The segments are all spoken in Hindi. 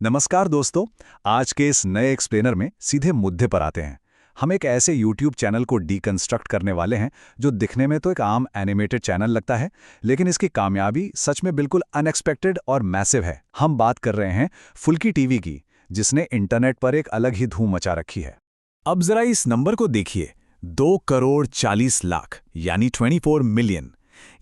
नमस्कार दोस्तों। आज के इस नए एक्सप्लेनर में सीधे मुद्दे पर आते हैं। हम एक ऐसे YouTube चैनल को डीकंस्ट्रक्ट करने वाले हैं जो दिखने में तो एक आम एनिमेटेड चैनल लगता है, लेकिन इसकी कामयाबी सच में बिल्कुल अनएक्सपेक्टेड और मैसिव है। हम बात कर रहे हैं फुल्की टीवी की, जिसने इंटरनेट पर एक अलग ही धूम मचा रखी है। अब जरा इस नंबर को देखिए, 2 करोड़ 40 लाख यानी 24 मिलियन।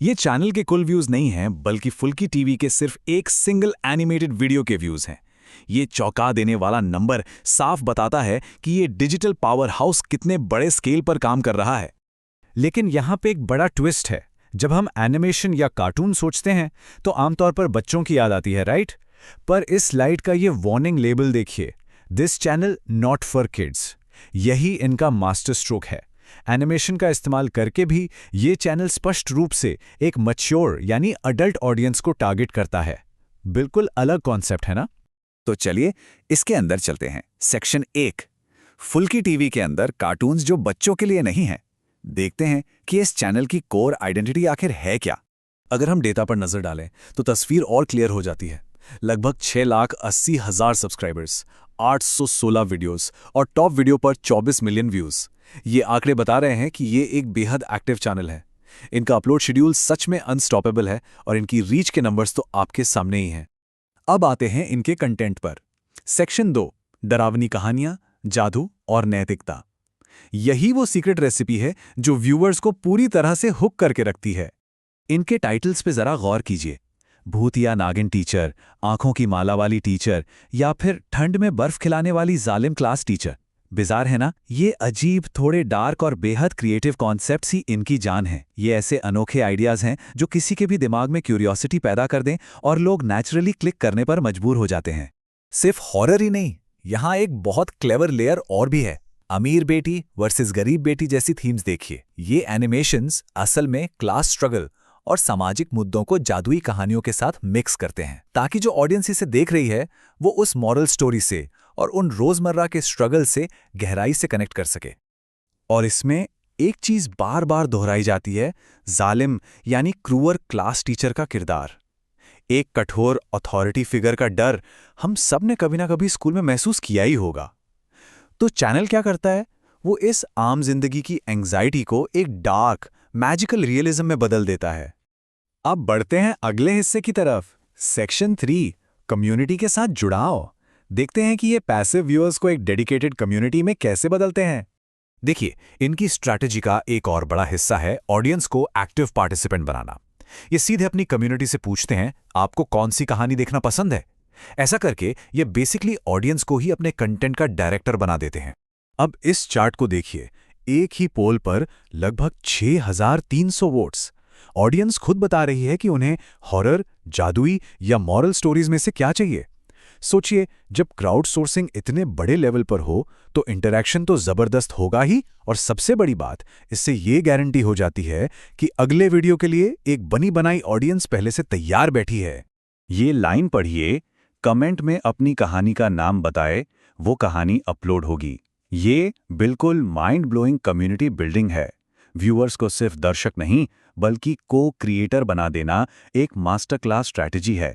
ये चैनल के कुल व्यूज नहीं हैं, बल्कि फुल्की टीवी के सिर्फ एक सिंगल एनिमेटेड वीडियो के व्यूज हैं। ये चौंका देने वाला नंबर साफ बताता है कि ये डिजिटल पावर हाउस कितने बड़े स्केल पर काम कर रहा है। लेकिन यहाँ पे एक बड़ा ट्विस्ट है। जब हम एनिमेशन या कार्टून सोचते हैं तो आमतौर पर बच्चों की याद आती है, राइट? पर इस स्लाइड का ये वार्निंग लेबल देखिए, this channel not for kids. यही इनका मास्टर स्ट्रोक है। एनिमेशन का इस्तेमाल करके भी ये चैनल स्पष्ट रूप से एक मैच्योर यानी अडल्ट ऑडियंस को टारगेट करता है। बिल्कुल अलग कॉन्सेप्ट है ना? तो चलिए इसके अंदर चलते हैं। सेक्शन 1, फुल्की टीवी के अंदर कार्टून्स जो बच्चों के लिए नहीं हैं। देखते हैं कि इस चैनल की कोर आइडेंटिटी आखिर है क्या। अगर हम डेटा पर नजर डालें तो तस्वीर और क्लियर हो जाती है। लगभग 6,80,000 सब्सक्राइबर्स, 816 वीडियोस और टॉप वीडियो पर 24 मिलियन व्यूज। ये आंकड़े बता रहे हैं कि ये एक बेहद एक्टिव चैनल है। इनका अपलोड शेड्यूल सच में अनस्टॉपेबल है और इनकी रीच के नंबर्स तो आपके सामने ही हैं। अब आते हैं इनके कंटेंट पर। सेक्शन 2, डरावनी कहानियां, जादू और नैतिकता। यही वो सीक्रेट रेसिपी है जो व्यूअर्स को पूरी तरह से हुक करके रखती है। इनके टाइटल्स पे जरा गौर कीजिए, भूत या नागिन टीचर, आंखों की माला वाली टीचर, या फिर ठंड में बर्फ खिलाने वाली जालिम क्लास टीचर। बिजार है ना? ये अजीब, थोड़े डार्क और बेहद क्रिएटिव कॉन्सेप्ट्स ही इनकी जान है। ये ऐसे अनोखे आइडियाज हैं जो किसी के भी दिमाग में क्यूरियोसिटी पैदा कर दें और लोग नेचुरली क्लिक करने पर मजबूर हो जाते हैं। सिर्फ हॉरर ही नहीं, यहाँ एक बहुत क्लेवर लेयर और भी है। अमीर बेटी वर्सेस गरीब बेटी जैसी थीम्स देखिए। ये एनिमेशंस असल में क्लास स्ट्रगल और सामाजिक मुद्दों को जादुई कहानियों के साथ मिक्स करते हैं, ताकि जो ऑडियंस इसे देख रही है वो उस मॉरल स्टोरी से और उन रोजमर्रा के स्ट्रगल से गहराई से कनेक्ट कर सके। और इसमें एक चीज बार बार दोहराई जाती है, जालिम यानी क्रूअर क्लास टीचर का किरदार। एक कठोर अथॉरिटी फिगर का डर हम सब ने कभी ना कभी स्कूल में महसूस किया ही होगा। तो चैनल क्या करता है? वो इस आम जिंदगी की एंग्जाइटी को एक डार्क मैजिकल रियलिज्म में बदल देता है। अब बढ़ते हैं अगले हिस्से की तरफ। सेक्शन 3, कम्युनिटी के साथ जुड़ाव। देखते हैं कि ये पैसिव व्यूअर्स को एक डेडिकेटेड कम्युनिटी में कैसे बदलते हैं। देखिए, इनकी स्ट्रैटेजी का एक और बड़ा हिस्सा है ऑडियंस को एक्टिव पार्टिसिपेंट बनाना। ये सीधे अपनी कम्युनिटी से पूछते हैं, आपको कौन सी कहानी देखना पसंद है? ऐसा करके ये बेसिकली ऑडियंस को ही अपने कंटेंट का डायरेक्टर बना देते हैं। अब इस चार्ट को देखिए, एक ही पोल पर लगभग 6,300 वोट्स। ऑडियंस खुद बता रही है कि उन्हें हॉरर, जादुई या मॉरल स्टोरीज में से क्या चाहिए। सोचिए, जब क्राउड सोर्सिंग इतने बड़े लेवल पर हो तो इंटरैक्शन तो जबरदस्त होगा ही, और सबसे बड़ी बात, इससे ये गारंटी हो जाती है कि अगले वीडियो के लिए एक बनी बनाई ऑडियंस पहले से तैयार बैठी है। ये लाइन पढ़िए, कमेंट में अपनी कहानी का नाम बताए, वो कहानी अपलोड होगी। ये बिल्कुल माइंड ब्लोइंग कम्युनिटी बिल्डिंग है। व्यूअर्स को सिर्फ दर्शक नहीं बल्कि को क्रिएटर बना देना एक मास्टर क्लास स्ट्रैटेजी है।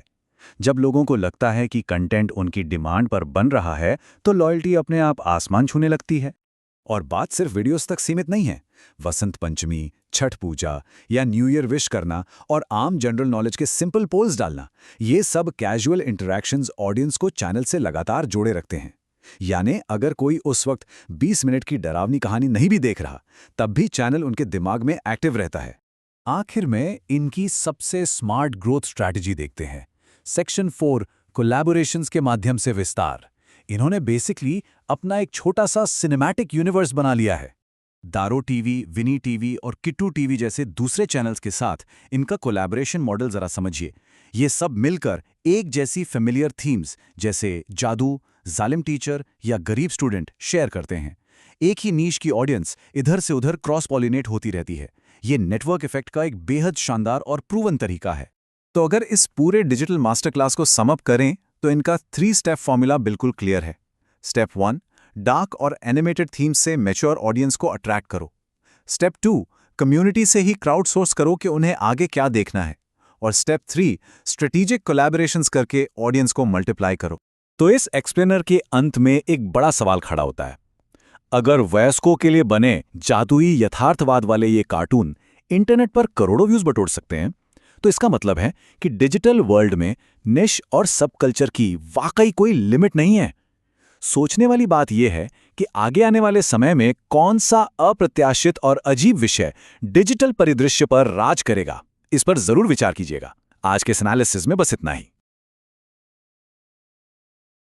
जब लोगों को लगता है कि कंटेंट उनकी डिमांड पर बन रहा है तो लॉयल्टी अपने आप आसमान छूने लगती है। और बात सिर्फ वीडियोस तक सीमित नहीं है। वसंत पंचमी, छठ पूजा या न्यू ईयर विश करना और आम जनरल नॉलेज के सिंपल पोल्स डालना, ये सब कैजुअल इंटरैक्शंस ऑडियंस को चैनल से लगातार जोड़े रखते हैं। यानी अगर कोई उस वक्त 20 मिनट की डरावनी कहानी नहीं भी देख रहा, तब भी चैनल उनके दिमाग में एक्टिव रहता है। आखिर में इनकी सबसे स्मार्ट ग्रोथ स्ट्रैटेजी देखते हैं। सेक्शन 4, कोलैबोरेशंस के माध्यम से विस्तार। इन्होंने बेसिकली अपना एक छोटा सा सिनेमैटिक यूनिवर्स बना लिया है। दारो टीवी, विनी टीवी और किट्टू टीवी जैसे दूसरे चैनल्स के साथ इनका कोलैबोरेशन मॉडल जरा समझिए। ये सब मिलकर एक जैसी फेमिलियर थीम्स जैसे जादू, जालिम टीचर या गरीब स्टूडेंट शेयर करते हैं। एक ही नीश की ऑडियंस इधर से उधर क्रॉस पॉलिनेट होती रहती है। ये नेटवर्क इफेक्ट का एक बेहद शानदार और प्रूवन तरीका है। तो अगर इस पूरे डिजिटल मास्टर क्लास को सम अप करें तो इनका 3 स्टेप फॉर्मूला बिल्कुल क्लियर है। स्टेप 1, डार्क और एनिमेटेड थीम्स से मैच्योर ऑडियंस को अट्रैक्ट करो। स्टेप 2, कम्युनिटी से ही क्राउड सोर्स करो कि उन्हें आगे क्या देखना है। और स्टेप 3, स्ट्रेटेजिक कोलैबोरेशंस करके ऑडियंस को मल्टीप्लाई करो। तो इस एक्सप्लेनर के अंत में एक बड़ा सवाल खड़ा होता है। अगर वयस्कों के लिए बने जादुई यथार्थवाद वाले ये कार्टून इंटरनेट पर करोड़ों व्यूज बटोर सकते हैं, तो इसका मतलब है कि डिजिटल वर्ल्ड में निश और सब कल्चर की वाकई कोई लिमिट नहीं है। सोचने वाली बात यह है कि आगे आने वाले समय में कौन सा अप्रत्याशित और अजीब विषय डिजिटल परिदृश्य पर राज करेगा। इस पर जरूर विचार कीजिएगा। आज के एनालिसिस में बस इतना ही।